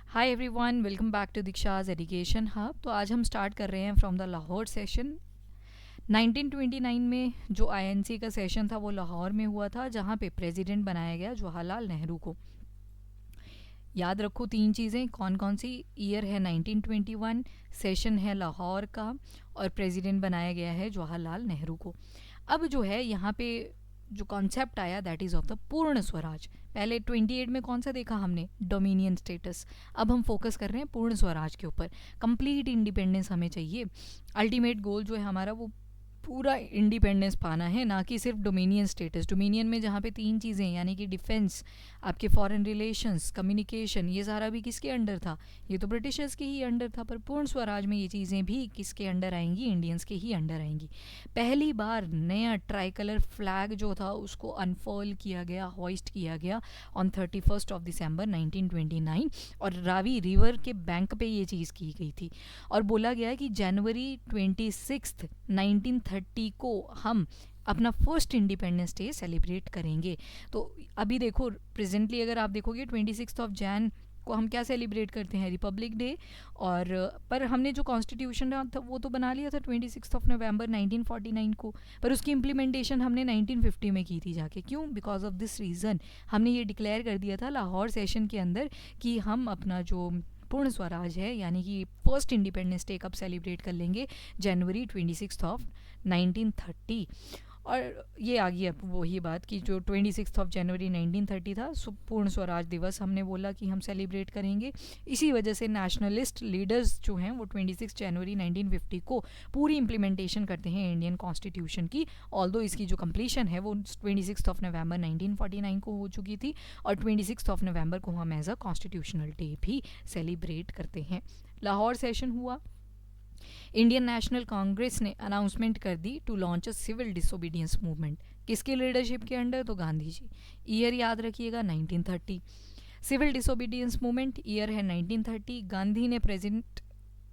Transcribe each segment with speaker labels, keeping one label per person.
Speaker 1: Hi everyone, welcome back to Diksha's education hub. तो आज हम स्टार्ट कर रहे हैं फ्रॉम द लाहौर सेशन। 1929 में जो आईएनसी का सेशन था वो लाहौर में हुआ था, जहाँ पे प्रेसिडेंट बनाया गया जवाहरलाल नेहरू को। याद रखो तीन चीज़ें कौन कौन सी। ईयर है 1921, सेशन है लाहौर का, और प्रेसिडेंट बनाया गया है जवाहरलाल नेहरू को। अब जो है यहाँ पे जो कॉन्सेप्ट आया दैट इज़ ऑफ द पूर्ण स्वराज। पहले 28 में कौन सा देखा हमने, डोमिनियन स्टेटस। अब हम फोकस कर रहे हैं पूर्ण स्वराज के ऊपर। कंप्लीट इंडिपेंडेंस हमें चाहिए। अल्टीमेट गोल जो है हमारा वो पूरा इंडिपेंडेंस पाना है, ना कि सिर्फ डोमिनियन स्टेटस। डोमिनियन में जहाँ पे तीन चीज़ें यानी कि डिफेंस, आपके फॉरेन रिलेशंस, कम्युनिकेशन, ये सारा भी किसके अंडर था, ये तो ब्रिटिशर्स के ही अंडर था। पर पूर्ण स्वराज में ये चीज़ें भी किसके अंडर आएंगी, इंडियंस के ही अंडर आएंगी। पहली बार नया ट्राई कलर फ्लैग जो था उसको अनफर्ल किया गया, हॉइस्ट किया गया ऑन 31 ऑफ दिसंबर 1929, और रावी रिवर के बैंक पे ये चीज़ की गई थी। और बोला गया कि जनवरी 26 1930 को हम अपना फर्स्ट इंडिपेंडेंस डे सेलिब्रेट करेंगे। तो अभी देखो प्रेजेंटली अगर आप देखोगे 26 को हम क्या सेलिब्रेट करते हैं, रिपब्लिक डे। और पर हमने जो कॉन्स्टिट्यूशन था वो तो बना लिया था 26 नवंबर 1949 को, पर उसकी इम्प्लीमेंटेशन हमने 1950 में की थी जाके। क्यों? बिकॉज ऑफ दिस रीज़न हमने ये डिक्लेयर कर दिया था लाहौर सेशन के अंदर कि हम अपना जो पूर्ण स्वराज है यानी कि फर्स्ट इंडिपेंडेंस डे कब सेलिब्रेट कर लेंगे, जनवरी 26 और ये आ गई अब वही बात कि जो 26 जनवरी 1930 था पूर्ण स्वराज दिवस हमने बोला कि हम सेलिब्रेट करेंगे। इसी वजह से नेशनलिस्ट लीडर्स जो हैं वो 26 जनवरी 1950 को पूरी इम्प्लीमेंटेशन करते हैं इंडियन कॉन्स्टिट्यूशन की। ऑल्दो इसकी जो कंप्लीशन है वो 26 नवंबर 1949 को हो चुकी थी, और 26 नवंबर को हम एज अ कॉन्स्टिट्यूशनल डे भी सेलिब्रेट करते हैं। लाहौर सेशन हुआ। इंडियन नेशनल कांग्रेस ने अनाउंसमेंट कर दी to launch a civil disobedience movement. किसकी लीडरशिप के अंडर, तो गांधी जी। ईयर याद रखिएगा 1930। सिविल डिसोबीडियंस मूवमेंट, ईयर है 1930।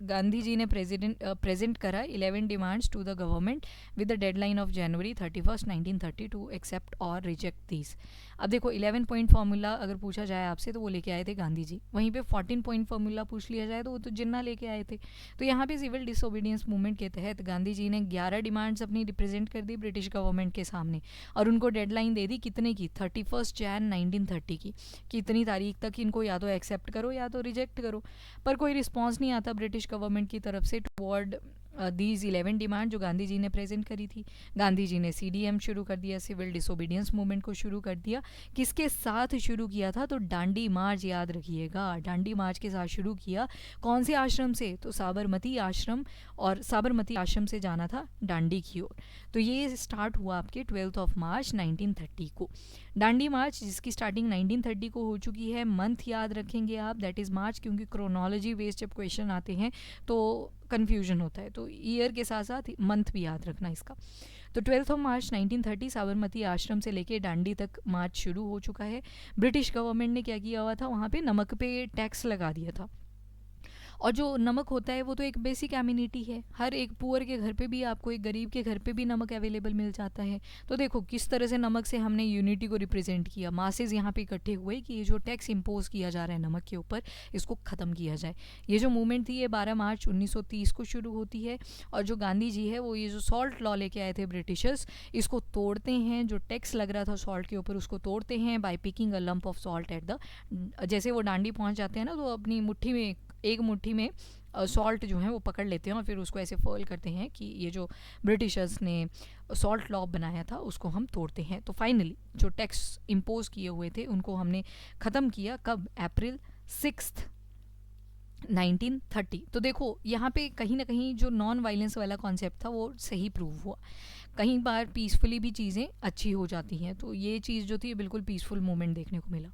Speaker 1: गांधी जी ने प्रेजेंट करा 11 demands to the government with the deadline of January 31 1930 to accept or reject these. अब देखो 11 पॉइंट फार्मूला अगर पूछा जाए आपसे तो वो लेके आए थे गांधी जी। वहीं पे 14 पॉइंट फार्मूला पूछ लिया जाए तो वो तो जिन्ना लेके आए थे। तो यहाँ पे सिविल डिसोबीडियंस मूवमेंट के तहत गांधी जी ने 11 डिमांड्स अपनी रिप्रेजेंट कर दी ब्रिटिश गवर्नमेंट के सामने, और उनको डेडलाइन दे दी कितने की, 31 जैन 1930 की, कि इतनी तारीख तक इनको या तो एक्सेप्ट करो या तो रिजेक्ट करो। पर कोई रिस्पॉन्स नहीं आता ब्रिटिश गवर्नमेंट की तरफ से टुवर्ड दीज 11 डिमांड जो गांधी जी ने प्रेजेंट करी थी। गांधी जी ने सीडीएम शुरू कर दिया, सिविल डिसोबीडियंस मूवमेंट को शुरू कर दिया। किसके साथ शुरू किया था, तो डांडी मार्च, याद रखिएगा डांडी मार्च के साथ शुरू किया। कौन से आश्रम से, तो साबरमती आश्रम, और साबरमती आश्रम से जाना था डांडी की ओर। तो ये स्टार्ट हुआ आपके 12 मार्च 1930 को। डांडी मार्च जिसकी स्टार्टिंग 1930 को हो चुकी है। मंथ याद रखेंगे आप, दैट इज़ मार्च, क्योंकि क्रोनोलॉजी बेस्ड जब क्वेश्चन आते हैं तो कन्फ्यूजन होता है, तो ईयर के साथ साथ मंथ भी याद रखना इसका। तो 12 मार्च 1930 साबरमती आश्रम से लेके डांडी तक मार्च शुरू हो चुका है। ब्रिटिश गवर्नमेंट ने क्या किया हुआ था, वहाँ पे नमक पे टैक्स लगा दिया था। और जो नमक होता है वो तो एक बेसिक एमिनिटी है, हर एक पुअर के घर पे भी आपको, एक गरीब के घर पे भी नमक अवेलेबल मिल जाता है। तो देखो किस तरह से नमक से हमने यूनिटी को रिप्रेजेंट किया, मासेज यहाँ पे इकट्ठे हुए कि ये जो टैक्स इम्पोज किया जा रहा है नमक के ऊपर, इसको ख़त्म किया जाए। ये जो मूवमेंट थी ये 12 मार्च 1930 को शुरू होती है। और जो गांधी जी है वो ये जो सॉल्ट लॉ लेके आए थे ब्रिटिशर्स, इसको तोड़ते हैं। जो टैक्स लग रहा था सॉल्ट के ऊपर उसको तोड़ते हैं by picking a lump of salt at the, जैसे वो डांडी पहुँच जाते हैं ना तो अपनी मुट्ठी में, एक मुट्ठी में सॉल्ट जो है वो पकड़ लेते हैं और फिर उसको ऐसे फर्ल करते हैं कि ये जो ब्रिटिशर्स ने सॉल्ट लॉ बनाया था उसको हम तोड़ते हैं। तो फाइनली जो टैक्स इम्पोज किए हुए थे उनको हमने ख़त्म किया। कब? अप्रैल 6 1930। तो देखो यहाँ पे कहीं ना कहीं जो नॉन वायलेंस वाला कॉन्सेप्ट था वो सही प्रूव हुआ। कहीं बार पीसफुली भी चीज़ें अच्छी हो जाती हैं, तो ये चीज़ जो थी बिल्कुल पीसफुल मूवमेंट देखने को मिला।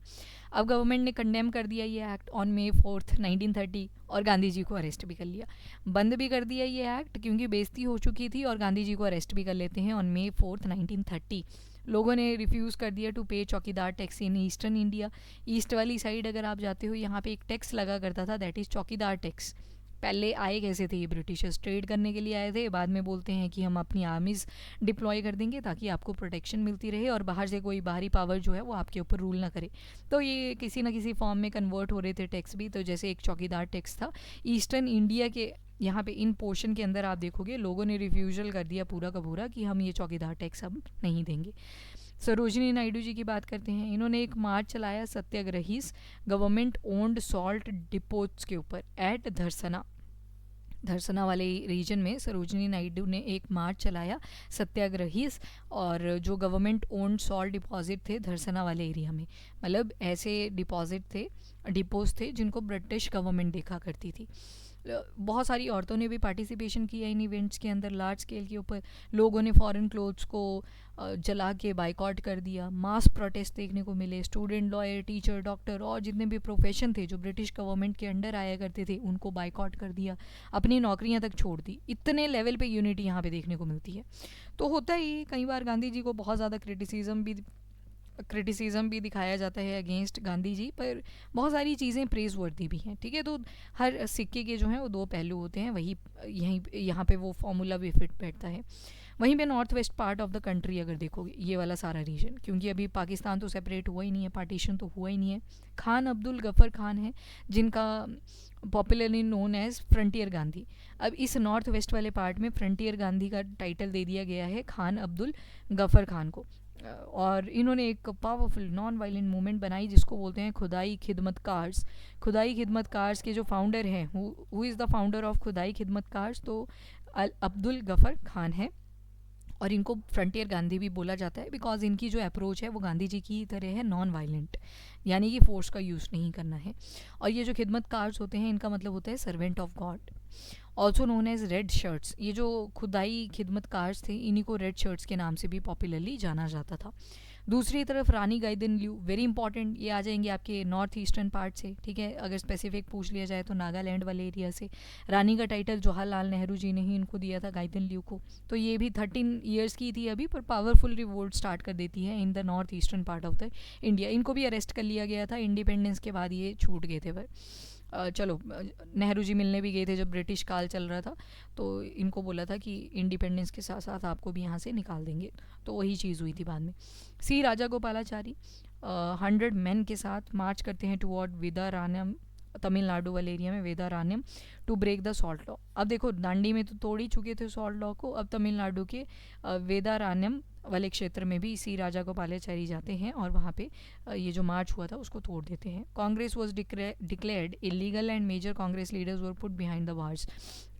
Speaker 1: अब गवर्नमेंट ने कंडेम कर दिया ये एक्ट ऑन May 4 1930, और गांधी जी को अरेस्ट भी कर लिया। बंद भी कर दिया ये एक्ट क्योंकि बेइज्जती हो चुकी थी, और गांधी जी को अरेस्ट भी कर लेते हैं ऑन May 4 1930। लोगों ने रिफ्यूज़ कर दिया टू पे चौकीदार tax in eastern India. East वाली साइड अगर आप जाते हो यहाँ पे एक टैक्स लगा करता था, दैट इज़ चौकीदार टैक्स। पहले आए कैसे थे ये ब्रिटिशर्स, ट्रेड करने के लिए आए थे, बाद में बोलते हैं कि हम अपनी आर्मीज़ डिप्लॉय कर देंगे ताकि आपको प्रोटेक्शन मिलती रहे और बाहर से कोई बाहरी पावर जो है वो आपके ऊपर रूल ना करे। तो ये किसी ना किसी फॉर्म में कन्वर्ट हो रहे थे टैक्स भी। तो जैसे एक चौकीदार टैक्स था ईस्टर्न इंडिया के, यहाँ पे इन पोर्शन के अंदर आप देखोगे लोगों ने रिफ्यूजल कर दिया पूरा का पूरा कि हम ये चौकीदार टैक्स अब नहीं देंगे। सरोजिनी नायडू जी की बात करते हैं। इन्होंने एक मार्च चलाया सत्याग्रहीज गवर्नमेंट ओन्ड सॉल्ट डिपोट्स के ऊपर एट धरसना वाले रीजन में सरोजिनी नायडू ने एक मार्च चलाया सत्याग्रहीज, और जो गवर्नमेंट ओन्ड सॉल्ट डिपॉजिट थे धरसना वाले एरिया में, मतलब ऐसे डिपॉजिट थे, डिपोज थे जिनको ब्रिटिश गवर्नमेंट देखा करती थी। बहुत सारी औरतों ने भी पार्टिसिपेशन किया इन इवेंट्स के अंदर लार्ज स्केल के ऊपर। लोगों ने फॉरेन क्लोथ्स को जला के बाइकआउट कर दिया। मास प्रोटेस्ट देखने को मिले। स्टूडेंट, लॉयर, टीचर, डॉक्टर और जितने भी प्रोफेशन थे जो ब्रिटिश गवर्नमेंट के अंडर आया करते थे उनको बाइकआउट कर दिया, अपनी नौकरियां तक छोड़ दी। इतने लेवल पे यूनिटी यहाँ पे देखने को मिलती है। तो होता ही कई बार गांधी जी को बहुत ज़्यादा क्रिटिसिज्म भी दिखाया जाता है अगेंस्ट गांधी जी, पर बहुत सारी चीज़ें प्रेज वर्दी भी हैं, ठीक है। तो हर सिक्के के जो हैं वो दो पहलू होते हैं, वही यहाँ पे वो फॉर्मूला भी फिट बैठता है। वहीं पे north west part of the country अगर देखोगे, ये वाला सारा रीजन, क्योंकि अभी पाकिस्तान तो सेपरेट हुआ ही नहीं है, पार्टीशन तो हुआ ही नहीं है। खान अब्दुल गफ़र खान है जिनका popularly known as frontier Gandhi. अब इस नॉर्थ वेस्ट वाले पार्ट में फ्रंटियर गांधी का टाइटल दे दिया गया है खान अब्दुल गफ़र खान को। और इन्होंने एक पावरफुल नॉन वायलेंट मूवमेंट बनाई जिसको बोलते हैं खुदाई खिदमत कार्स। खुदाई खिदमत कार्स के जो फाउंडर हैं, who is the founder of खुदाई खिदमत कार्स, तो अब्दुल गफ़र खान है। और इनको फ्रंटियर गांधी भी बोला जाता है बिकॉज इनकी जो अप्रोच है वो गांधी जी की तरह है, नॉन वायलेंट, यानी कि फोर्स का यूज़ नहीं करना है। और ये जो खिदमत कार्स होते हैं इनका मतलब होता है servant of God, also known as red shirts. ये जो खुदाई खिदमत कार्स थे इन्हीं को रेड शर्ट्स के नाम से भी पॉपुलरली जाना जाता था। दूसरी तरफ रानी गाइदिनल्यू, वेरी इंपॉर्टेंट, ये आ जाएंगे आपके नॉर्थ ईस्टर्न पार्ट से, ठीक है। अगर स्पेसिफिक पूछ लिया जाए तो नागालैंड वाले एरिया से। रानी का टाइटल जवाहरलाल नेहरू जी ने ही इनको दिया था, गाइदिनल्यू को। तो ये भी 13 ईयर्स की थी अभी, पर पावरफुल रिवोल्ट स्टार्ट कर देती है in the north eastern part of the India. इनको भी अरेस्ट कर लिया गया था, इंडिपेंडेंस के बाद ये छूट गए थे। पर चलो, नेहरू जी मिलने भी गए थे जब ब्रिटिश काल चल रहा था, तो इनको बोला था कि इंडिपेंडेंस के साथ साथ आपको भी यहाँ से निकाल देंगे। तो वही चीज़ हुई थी बाद में। सी राजा गोपालाचारी 100 मैन के साथ मार्च करते हैं टुवर्ड वेदारण्यम, तमिलनाडु वाले एरिया में Vedaranyam, to break the salt law. अब देखो दांडी में तो तोड़ ही चुके थे सॉल्ट लॉ को, अब तमिलनाडु के वेदारण्यम वाले क्षेत्र में भी सी राजा गोपालाचारी जाते हैं और वहाँ पे ये जो मार्च हुआ था उसको तोड़ देते हैं। Congress was declared illegal and major Congress leaders were put behind the bars.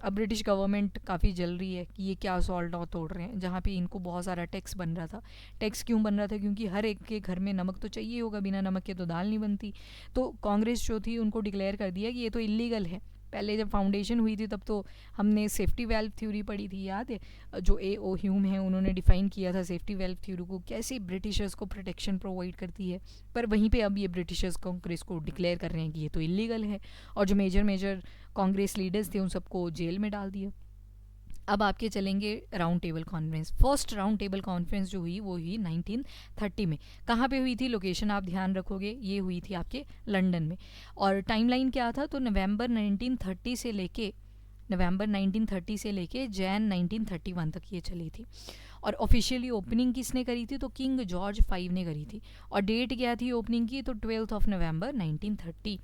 Speaker 1: अब ब्रिटिश गवर्नमेंट काफ़ी जल रही है कि ये क्या सॉल्ट लॉ तोड़ रहे हैं, जहाँ पे इनको बहुत सारा टैक्स बन रहा था। टैक्स क्यों बन रहा था? क्योंकि हर एक के घर में नमक तो चाहिए होगा, बिना नमक के तो दाल नहीं बनती। तो कांग्रेस जो थी उनको डिक्लेयर कर दिया कि ये तो इलीगल है। पहले जब फाउंडेशन हुई थी तब तो हमने सेफ्टी वेल्व थ्योरी पढ़ी थी, याद है? जो A.O. ह्यूम है उन्होंने डिफ़ाइन किया था सेफ्टी वेल्व थ्योरी को, कैसे ब्रिटिशर्स को प्रोटेक्शन प्रोवाइड करती है। पर वहीं पे अब ये ब्रिटिशर्स कांग्रेस को डिक्लेयर कर रहे हैं कि ये तो इलीगल है, और जो मेजर कांग्रेस लीडर्स थे उन सबको जेल में डाल दिया। अब आपके चलेंगे round table conference. First round table conference जो हुई वो हुई 1930 में। कहाँ पे हुई थी? लोकेशन आप ध्यान रखोगे, ये हुई थी आपके लंदन में। और टाइमलाइन क्या था? तो नवंबर 1930 से लेके जैन 1931 तक ये चली थी। और ऑफिशियली ओपनिंग किसने करी थी? तो किंग जॉर्ज 5 ने करी थी। और डेट क्या थी ओपनिंग की? तो 12 नवंबर 1930।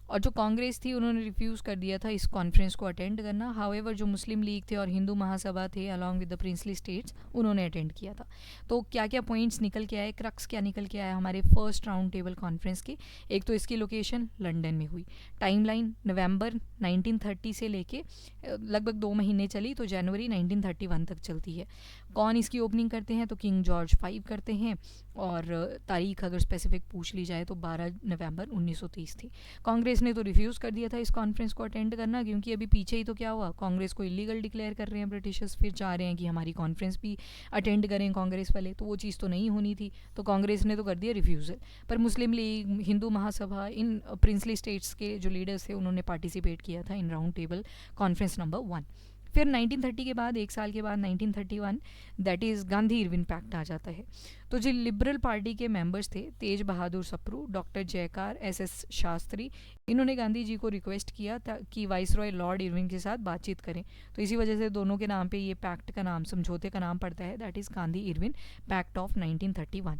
Speaker 1: और जो कांग्रेस थी उन्होंने रिफ्यूज़ कर दिया था इस कॉन्फ्रेंस को अटेंड करना। हाउएवर जो मुस्लिम लीग थे और हिंदू महासभा थे along with the princely states, उन्होंने अटेंड किया था। तो क्या क्या पॉइंट्स निकल के आए, क्रक्स क्या निकल के आया हमारे फर्स्ट राउंड टेबल कॉन्फ्रेंस के? एक तो इसकी लोकेशन लंदन में हुई। टाइमलाइन नवंबर 1930 से लेके लगभग 2 महीने चली, तो जनवरी 1931 तक चलती है। कौन इसकी ओपनिंग करते हैं? तो किंग जॉर्ज 5 करते हैं। और तारीख अगर स्पेसिफिक पूछ ली जाए तो 12 नवंबर 1930 थी। कांग्रेस ने तो रिफ्यूज़ कर दिया था इस कॉन्फ्रेंस को अटेंड करना, क्योंकि अभी पीछे ही तो क्या हुआ, कांग्रेस को इलीगल डिक्लेयर कर रहे हैं ब्रिटिशर्स, फिर चाह रहे हैं कि हमारी कॉन्फ्रेंस भी अटेंड करें कांग्रेस वाले, तो वो चीज़ तो नहीं होनी थी। तो कांग्रेस ने तो कर दिया रिफ्यूज़ल। पर मुस्लिम लीग, हिंदू महासभा, इन प्रिंसली स्टेट्स के जो लीडर्स थे उन्होंने पार्टिसिपेट किया था in round table conference number 1। फिर 1930 के बाद, एक साल के बाद 1931, that is Gandhi Irwin pact आ जाता है। तो जो लिबरल पार्टी के मेंबर्स थे, तेज बहादुर सप्रू, डॉक्टर जयकार, एस शास्त्री, इन्होंने गांधी जी को रिक्वेस्ट किया था कि वाइसरॉय लॉर्ड इरविन के साथ बातचीत करें। तो इसी वजह से दोनों के नाम पे ये पैक्ट का नाम, समझौते का नाम पड़ता है, that is Gandhi Irwin pact of 1931।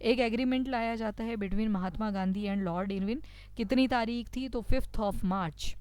Speaker 1: एक एग्रीमेंट लाया जाता है between Mahatma Gandhi and Lord Irwin. कितनी तारीख थी? तो 5 मार्च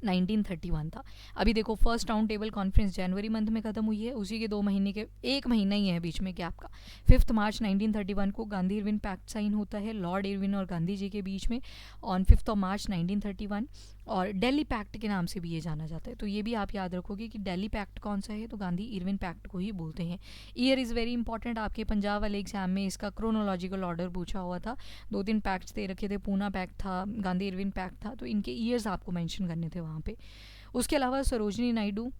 Speaker 1: 1931 था। अभी देखो, फर्स्ट राउंड टेबल कॉन्फ्रेंस जनवरी मंथ में ख़त्म हुई है, उसी के 2 महीने के, 1 महीना ही है बीच में गैप का। 5 मार्च 1931 को गांधी इरविन पैक्ट साइन होता है लॉर्ड इरविन और गांधी जी के बीच में ऑन 5 मार्च 1931, और दिल्ली पैक्ट के नाम से भी ये जाना जाता है। तो ये भी आप याद रखोगे कि दिल्ली पैक्ट कौन सा है, तो गांधी इरविन पैक्ट को ही बोलते हैं। ईयर इज़ वेरी इंपॉर्टेंट, आपके पंजाब वाले एग्जाम में इसका क्रोनोलॉजिकल ऑर्डर पूछा हुआ था। 2-3 पैक्ट्स दे रखे थे, पूना पैक्ट था, गांधी इरविन पैक्ट था, तो इनके ईयर्स आपको मेंशन करने थे वहाँ पे। उसके अलावा Sarojini Naidu,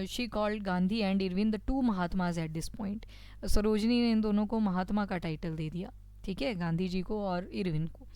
Speaker 1: she called Gandhi and Irwin the two mahatmas at this point. Sarojini ने इन दोनों को महात्मा का टाइटल दे दिया, ठीक है, गांधी जी को और इरविन को।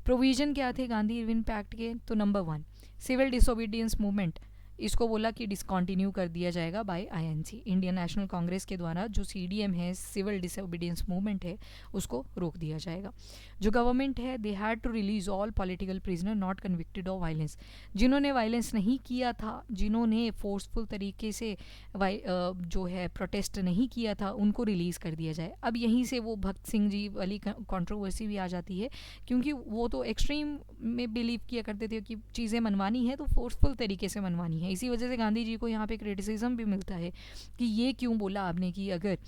Speaker 1: प्रोविज़न क्या थे गांधी इरविन पैक्ट के? तो नंबर 1, सिविल डिसोबीडियंस मूवमेंट, इसको बोला कि डिसकंटिन्यू कर दिया जाएगा by INC, Indian national Congress के द्वारा जो सीडीएम है, सिविल डिसोबीडियंस मूवमेंट है, उसको रोक दिया जाएगा। जो गवर्नमेंट है, they had to release all political prisoner not convicted of violence, जिन्होंने वायलेंस नहीं किया था, जिन्होंने फोर्सफुल तरीके से जो है प्रोटेस्ट नहीं किया था, उनको रिलीज़ कर दिया जाए। अब यहीं से वो भगत सिंह जी वाली कंट्रोवर्सी भी आ जाती है, क्योंकि वो तो एक्सट्रीम में बिलीव किया करते थे कि चीज़ें मनवानी है तो फोर्सफुल तरीके से मनवानी है। इसी वजह से गांधी जी को यहाँ पे क्रिटिसिज्म भी मिलता है कि ये क्यों बोला आपने कि अगर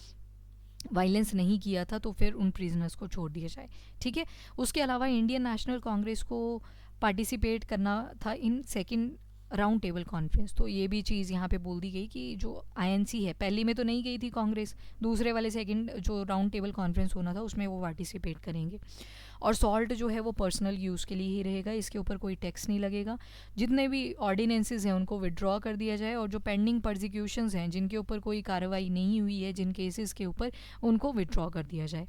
Speaker 1: वायलेंस नहीं किया था तो फिर उन प्रिजनर्स को छोड़ दिया जाए, ठीक है। उसके अलावा इंडियन नेशनल कांग्रेस को पार्टिसिपेट करना था in second round table conference. तो ये भी चीज़ यहाँ पे बोल दी गई कि जो आईएनसी है, पहली में तो नहीं गई थी कांग्रेस, दूसरे वाले सेकंड जो राउंड टेबल कॉन्फ्रेंस होना था उसमें वो पार्टिसिपेट करेंगे। और सॉल्ट जो है वो पर्सनल यूज़ के लिए ही रहेगा, इसके ऊपर कोई टैक्स नहीं लगेगा। जितने भी ऑर्डिनेंसेस हैं उनको विड्रॉ कर दिया जाए, और जो पेंडिंग प्रोसिक्यूशंस हैं, जिनके ऊपर कोई कार्रवाई नहीं हुई है, जिन केसेस के ऊपर, उनको विड्रॉ कर दिया जाए।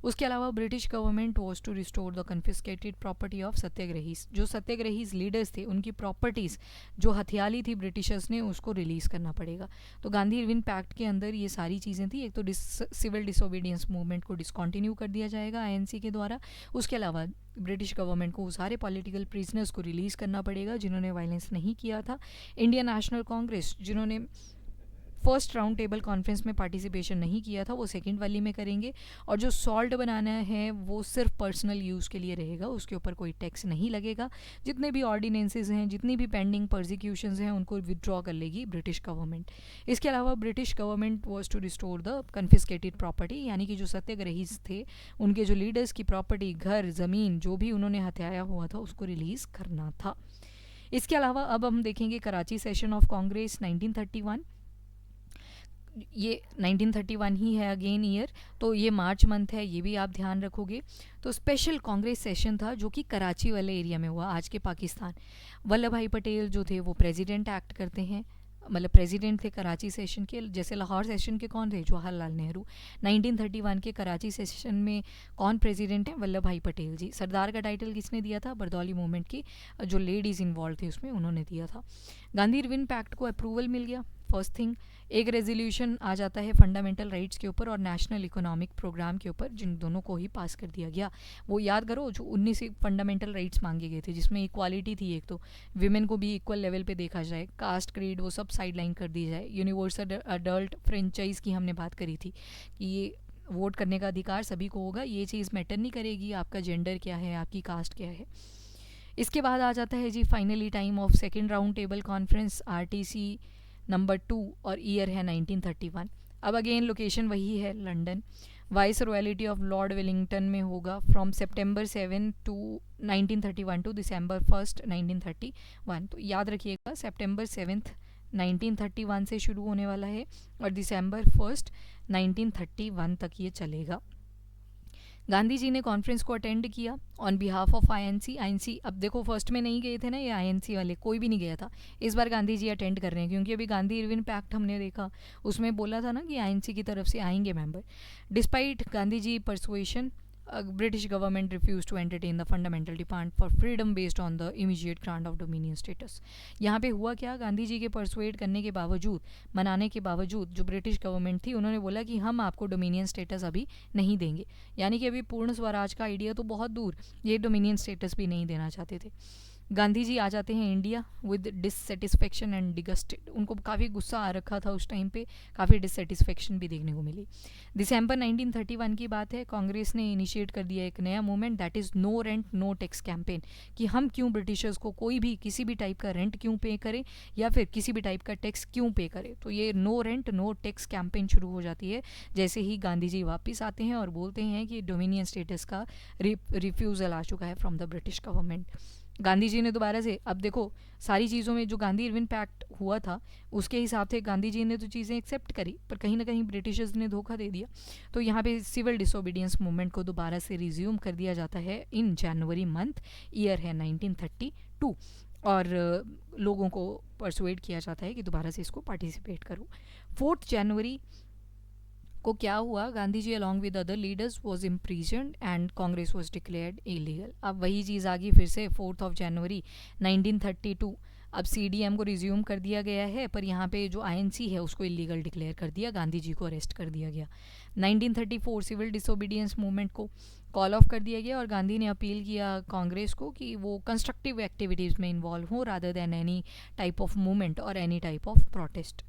Speaker 1: उसके अलावा British government was to restore the confiscated property of satyagrahis, जो सत्याग्रहीज लीडर्स थे उनकी प्रॉपर्टीज़ जो हथियाली थी ब्रिटिशर्स ने, उसको रिलीज़ करना पड़ेगा। तो गांधी इरविन पैक्ट के अंदर ये सारी चीज़ें थी। एक तो सिविल डिसोबीडियंस मूवमेंट को डिसकंटिन्यू कर दिया जाएगा आईएनसी के द्वारा, उसके अलावा ब्रिटिश गवर्नमेंट को सारे पॉलिटिकल प्रिजनर्स को रिलीज़ करना पड़ेगा जिन्होंने वायलेंस नहीं किया था। इंडियन नेशनल कांग्रेस, जिन्होंने फर्स्ट राउंड टेबल कॉन्फ्रेंस में पार्टिसिपेशन नहीं किया था, वो सेकंड वाली में करेंगे। और जो सॉल्ट बनाना है वो सिर्फ पर्सनल यूज़ के लिए रहेगा, उसके ऊपर कोई टैक्स नहीं लगेगा। जितने भी ऑर्डिनेंसेस हैं, जितनी भी पेंडिंग प्रोसिक्यूशंस हैं, उनको विदड्रॉ कर लेगी ब्रिटिश गवर्नमेंट। इसके अलावा British government was to restore the confiscated property, यानी कि जो सत्याग्रही थे उनके जो लीडर्स की प्रॉपर्टी, घर, ज़मीन, जो भी उन्होंने हथियाया हुआ था, उसको रिलीज़ करना था। इसके अलावा अब हम देखेंगे कराची सेशन ऑफ कांग्रेस 1931। ये 1931 ही है अगेन ईयर, तो ये मार्च मंथ है, ये भी आप ध्यान रखोगे। तो स्पेशल कांग्रेस सेशन था जो कि कराची वाले एरिया में हुआ, आज के पाकिस्तान। वल्लभ भाई पटेल जो थे वो प्रेसिडेंट एक्ट करते हैं, मतलब प्रेसिडेंट थे कराची सेशन के। जैसे लाहौर सेशन के कौन थे? जवाहरलाल नेहरू। 1931 के कराची सेशन में कौन प्रेसिडेंट है? वल्लभ भाई पटेल जी। सरदार का टाइटल किसने दिया था? बरदौली मूवमेंट की जो लेडीज़ इन्वॉल्व थी उसमें उन्होंने दिया था। गांधी इरविन पैक्ट को अप्रूवल मिल गया। फर्स्ट थिंग, एक रेजोल्यूशन आ जाता है फंडामेंटल राइट्स के ऊपर और नेशनल इकोनॉमिक प्रोग्राम के ऊपर, जिन दोनों को ही पास कर दिया गया। वो याद करो, जो 19 फंडामेंटल राइट्स मांगे गए थे, जिसमें इक्वालिटी थी, एक तो विमेन को भी इक्वल लेवल पे देखा जाए, कास्ट, क्रीड, वो सब साइडलाइन कर दी जाए। यूनिवर्सल अडल्ट फ्रेंचाइज की हमने बात करी थी कि ये वोट करने का अधिकार सभी को होगा, ये चीज़ मैटर नहीं करेगी आपका जेंडर क्या है, आपकी कास्ट क्या है। इसके बाद आ जाता है जी finally time of second round table conference, RTC number 2, और ईयर है 1931। अब अगेन लोकेशन वही है, London. Vice royalty of Lord Wellington में होगा from September 7 to 1931 to December 1, 1931। तो याद रखिएगा, September 7 1931 से शुरू होने वाला है और December 1 1931 तक ये चलेगा। गांधी जी ने कॉन्फ्रेंस को अटेंड किया ऑन बिहाफ ऑफ आईएनसी। अब देखो, फर्स्ट में नहीं गए थे ना ये आईएनसी वाले, कोई भी नहीं गया था। इस बार गांधी जी अटेंड कर रहे हैं, क्योंकि अभी गांधी इरविन पैक्ट हमने देखा, उसमें बोला था ना कि आईएनसी की तरफ से आएंगे member. Despite Gandhi ji persuasion, British government refused to entertain the fundamental demand for freedom based on the immediate grant of dominion status. यहाँ पे हुआ क्या, गांधी जी के परसुएड करने के बावजूद, मनाने के बावजूद जो ब्रिटिश गवर्नमेंट थी उन्होंने बोला कि हम आपको डोमिनियन स्टेटस अभी नहीं देंगे, यानी कि अभी पूर्ण स्वराज का आइडिया तो बहुत दूर, ये डोमिनियन स्टेटस भी नहीं देना चाहते थे. गांधी जी आ जाते हैं इंडिया विद डिससेटिस्फेक्शन एंड डिगस्टेड. उनको काफ़ी गुस्सा आ रखा था उस टाइम पे, काफ़ी डिससेटिस्फेक्शन भी देखने को मिली. दिसंबर 1931 की बात है, कांग्रेस ने इनिशिएट कर दिया एक नया movement, that is no rent no tax campaign, कि हम क्यों ब्रिटिशर्स को कोई भी किसी भी टाइप का रेंट क्यों पे करें या फिर किसी भी टाइप का टैक्स क्यों पे करें. तो ये no rent no tax campaign शुरू हो जाती है जैसे ही गांधी जी वापस आते हैं और बोलते हैं कि डोमिनियन स्टेटस का रिफ्यूज़ल आ चुका है from the British government. Gandhi ji ने दोबारा से, अब देखो सारी चीज़ों में जो गांधी इरविन पैक्ट हुआ था उसके हिसाब से गांधी जी ने तो चीज़ें एक्सेप्ट करी, पर कहीं ना कहीं ब्रिटिशर्स ने धोखा दे दिया. तो यहाँ पे सिविल डिसोबीडियंस मूवमेंट को दोबारा से रिज्यूम कर दिया जाता है इन जनवरी मंथ, ईयर है 1932, और लोगों को परसुएड किया जाता है कि दोबारा से इसको पार्टिसिपेट करो. 4 जनवरी को क्या हुआ, Gandhi ji along with other leaders was imprisoned and Congress was declared illegal. अब वही चीज़ आ गई फिर से 4 जनवरी 1932. अब सीडीएम को रिज्यूम कर दिया गया है, पर यहाँ पे जो आईएनसी है उसको इलीगल डिक्लेयर कर दिया, गांधी जी को अरेस्ट कर दिया गया. 1934 सिविल डिसोबीडियंस मूवमेंट को कॉल ऑफ कर दिया गया और गांधी ने अपील किया कांग्रेस को कि वो कंस्ट्रक्टिव एक्टिविटीज़ में इन्वॉल्व हो rather than any type of movement और एनी टाइप ऑफ प्रोटेस्ट.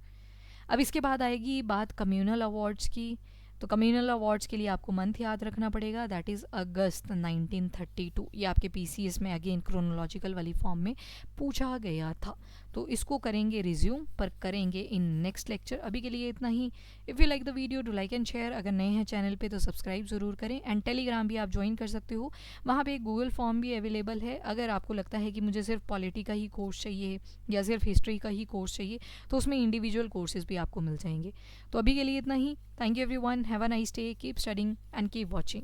Speaker 1: अब इसके बाद आएगी बात कम्युनल अवार्ड्स की. तो कम्युनल अवार्ड्स के लिए आपको मंथ याद रखना पड़ेगा, दैट इज़ अगस्त 1932. ये आपके पीसीएस में अगेन क्रोनोलॉजिकल वाली फॉर्म में पूछा गया था. तो इसको करेंगे रिज्यूम, पर करेंगे इन नेक्स्ट लेक्चर. अभी के लिए इतना ही. If you like the video do like and share. अगर नए हैं चैनल पे तो सब्सक्राइब ज़रूर करें. एंड टेलीग्राम भी आप ज्वाइन कर सकते हो, वहाँ पे एक गूगल फॉर्म भी अवेलेबल है. अगर आपको लगता है कि मुझे सिर्फ पॉलिटी का ही कोर्स चाहिए या सिर्फ हिस्ट्री का ही कोर्स चाहिए तो उसमें इंडिविजुअल कोर्सेज भी आपको मिल जाएंगे. तो अभी के लिए इतना ही. Thank you everyone. Have a nice day. Keep studying and keep watching.